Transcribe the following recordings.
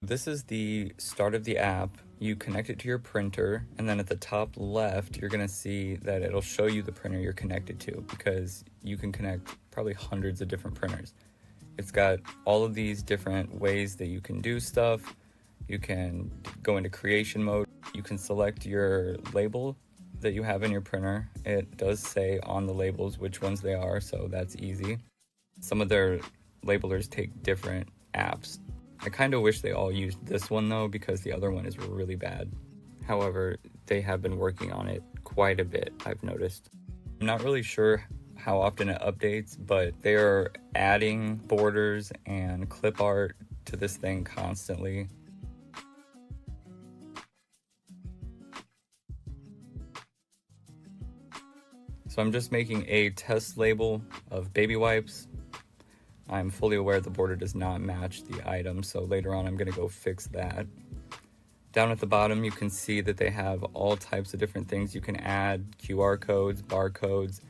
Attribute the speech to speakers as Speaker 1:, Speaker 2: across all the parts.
Speaker 1: This is the start of the app. You connect it to your printer, and then at the top left, you're gonna see that it'll show you the printer you're connected to, because you can connect probably hundreds of different printers. It's got all of these different ways that you can do stuff. You can go into creation mode. You can select your label that you have in your printer. It does say on the labels which ones they are, so that's easy. Some of their labelers take different apps. I kind of wish they all used this one though, because the other one is really bad. However, they have been working on it quite a bit, I've noticed. I'm not really sure how often it updates, but they are adding borders and clip art to this thing constantly. So I'm just making a test label of baby wipes. I'm fully aware the border does not match the item, so later on I'm going to go fix that. Down at the bottom you can see that they have all types of different things you can add, QR codes, barcodes.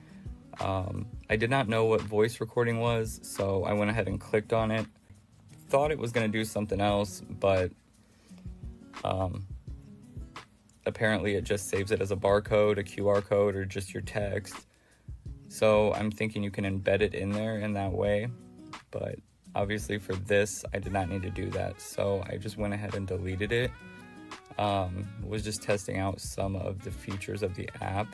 Speaker 1: I did not know what voice recording was, so I went ahead and clicked on it. Thought it was going to do something else, but apparently it just saves it as a barcode, a QR code, or just your text. So I'm thinking you can embed it in there in that way. But obviously for this, I did not need to do that. So I just went ahead and deleted it. Was just testing out some of the features of the app.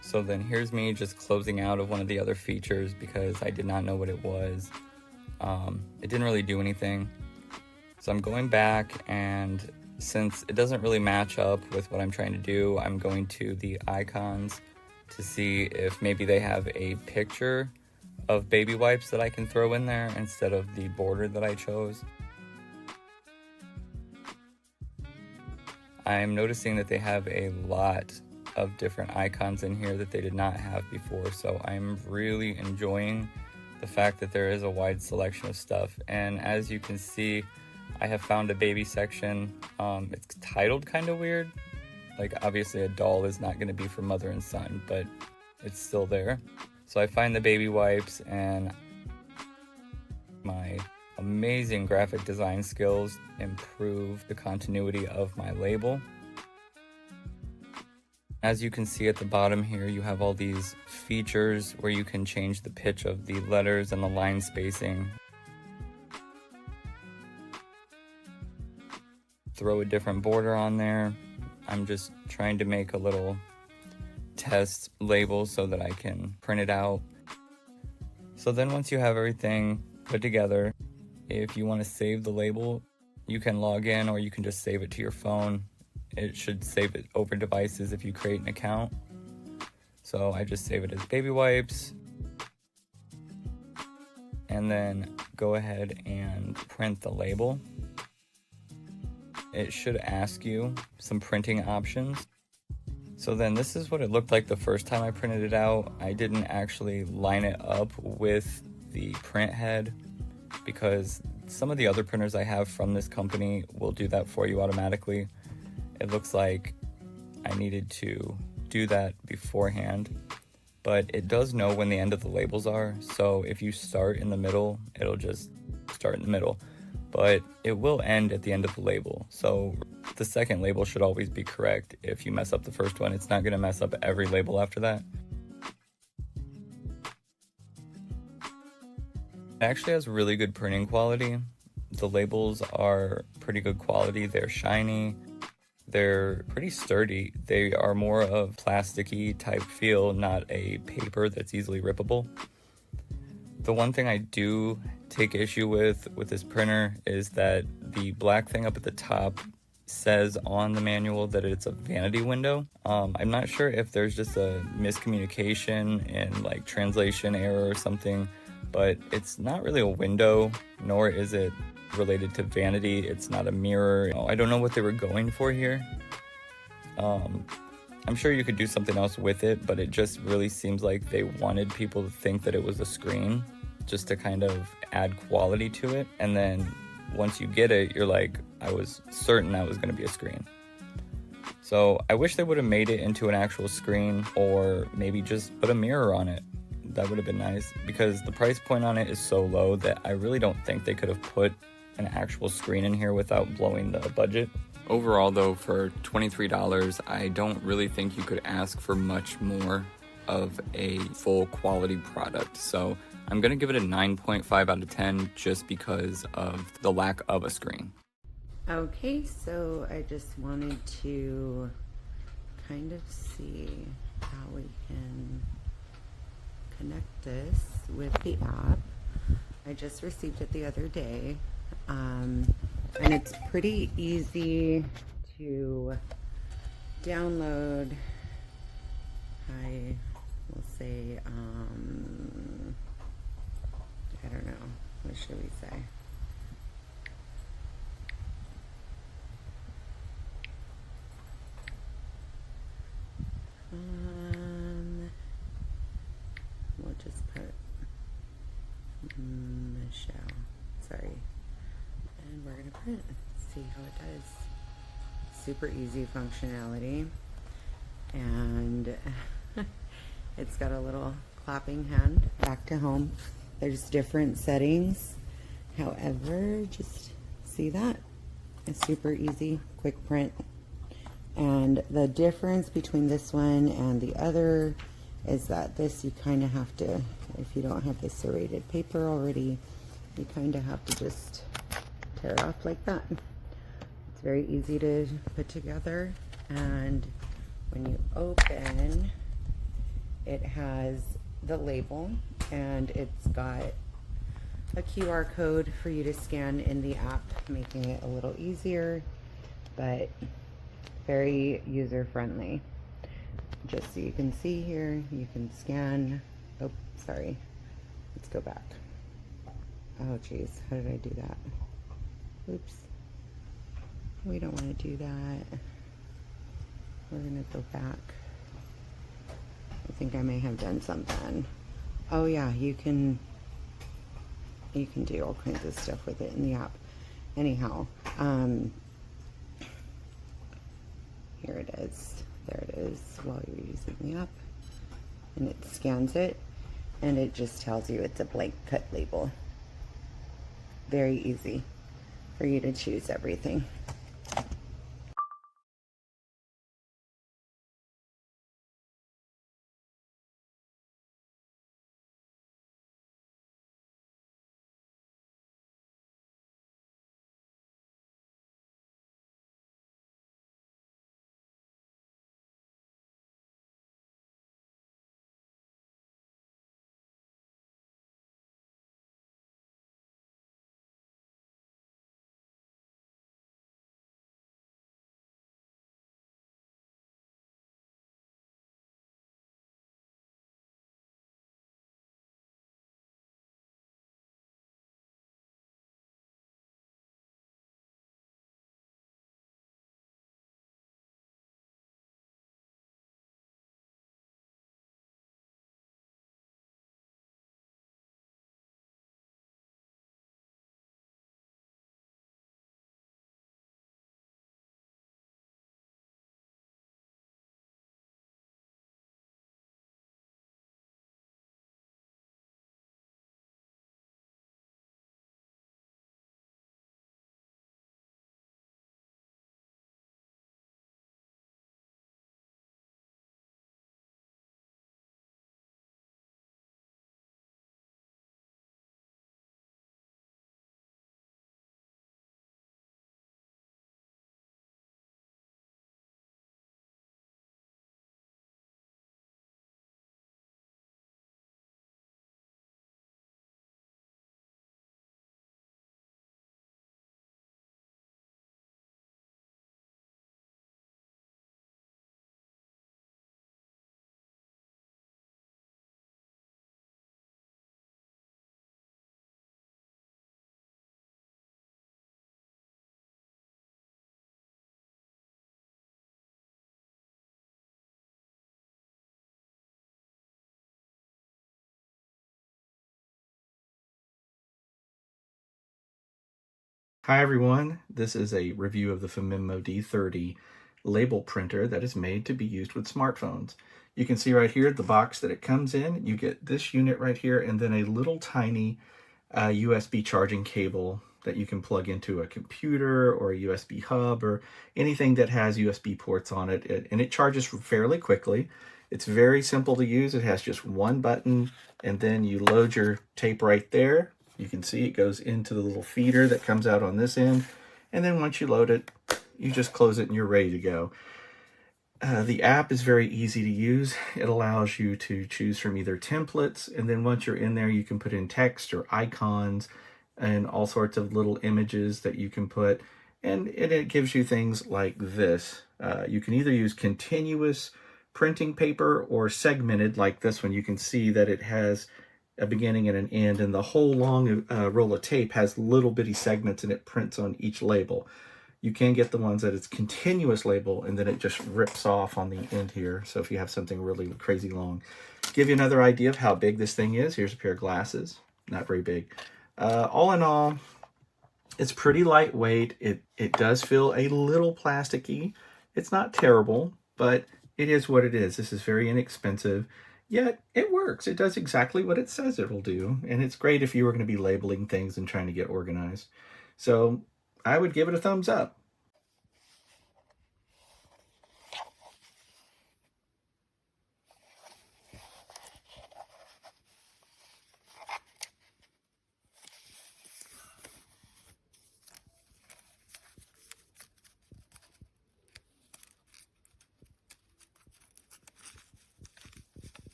Speaker 1: So then here's me just closing out of one of the other features because I did not know what it was. It didn't really do anything. So I'm going back, and since it doesn't really match up with what I'm trying to do, I'm going to the icons to see if maybe they have a picture of baby wipes that I can throw in there instead of the border that I chose. I'm noticing that they have a lot of different icons in here that they did not have before, so I'm really enjoying the fact that there is a wide selection of stuff. And as you can see, I have found a baby section. It's titled kind of weird. Like, obviously a doll is not going to be for mother and son, but it's still there. So I find the baby wipes, and my amazing graphic design skills improve the continuity of my label. As you can see at the bottom here, you have all these features where you can change the pitch of the letters and the line spacing. Throw a different border on there. I'm just trying to make a little test label so that I can print it out. So then once you have everything put together, if you want to save the label, you can log in, or you can just save it to your phone. It should save it over devices if you create an account. So I just save it as baby wipes, and then go ahead and print the label. It should ask you some printing options. So then this is what it looked like the first time I printed it out. I didn't actually line it up with the print head because some of the other printers I have from this company will do that for you automatically. It looks like I needed to do that beforehand, but it does know when the end of the labels are. So if you start in the middle, it'll just start in the middle, but it will end at the end of the label. So the second label should always be correct. If you mess up the first one, it's not going to mess up every label after that. It actually has really good printing quality. The labels are pretty good quality. They're shiny. They're pretty sturdy. They are more of plasticky type feel, not a paper that's easily rippable. The one thing I do take issue with this printer is that the black thing up at the top says on the manual that it's a vanity window. I'm not sure if there's just a miscommunication in like translation error or something, but it's not really a window, nor is it related to vanity. It's not a mirror. I don't know what they were going for here. I'm sure you could do something else with it, but it just really seems like they wanted people to think that it was a screen, just to kind of add quality to it. And then once you get it, you're like, I was certain that was going to be a screen. So I wish they would have made it into an actual screen, or maybe just put a mirror on it. that would have been nice, because the price point on it is so low that I really don't think they could have put an actual screen in here without blowing the budget. Overall though, for $23, I don't really think you could ask for much more of a full quality product. So I'm gonna give it a 9.5 out of 10 just because of the lack of a screen.
Speaker 2: Okay, so I just wanted to kind of see how we can connect this with the app. I just received it the other day, and it's pretty easy to download. I will say, I don't know, what should we say? We'll just put Michelle, sorry, and we're gonna print, see how it does. Super easy functionality, and it's got a little clapping hand. Back to home, there's different settings, however, just see that, it's super easy, quick print. And the difference between this one and the other is that this you kind of have to, if you don't have the serrated paper already, you kind of have to just tear it off like that. It's very easy to put together, and when you open, it has the label, and it's got a QR code for you to scan in the app, making it a little easier, but very user-friendly. Just so you can see here, you can scan. Oh, sorry. Let's go back. Oh, geez. How did I do that? Oops. We don't want to do that. We're going to go back. I think I may have done something. Oh, yeah. You can do all kinds of stuff with it in the app. Anyhow, here it is. There it is while you're using the app. And it scans it, and it just tells you it's a blank cut label. Very easy for you to choose everything.
Speaker 3: Hi everyone, this is a review of the Phomemo D30 label printer that is made to be used with smartphones. You can see right here the box that it comes in. You get this unit right here and then a little tiny USB charging cable that you can plug into a computer or a USB hub or anything that has USB ports on it. And it charges fairly quickly. It's very simple to use. It has just one button, and then you load your tape right there. You can see it goes into the little feeder that comes out on this end. And then once you load it, you just close it and you're ready to go. The app is very easy to use. It allows you to choose from either templates, and then once you're in there, you can put in text or icons and all sorts of little images that you can put. And it gives you things like this. You can either use continuous printing paper or segmented like this one. You can see that it has a beginning and an end, and the whole long roll of tape has little bitty segments, and it prints on each label. You can get the ones that it's continuous label and then it just rips off on the end here. So if you have something really crazy long. Give you another idea of how big this thing is. Here's a pair of glasses. Not very big. All in all, it's pretty lightweight. It does feel a little plasticky. It's not terrible, but it is what it is. This is very inexpensive, yet it works. It does exactly what it says it will do. And it's great if you were going to be labeling things and trying to get organized. So I would give it a thumbs up.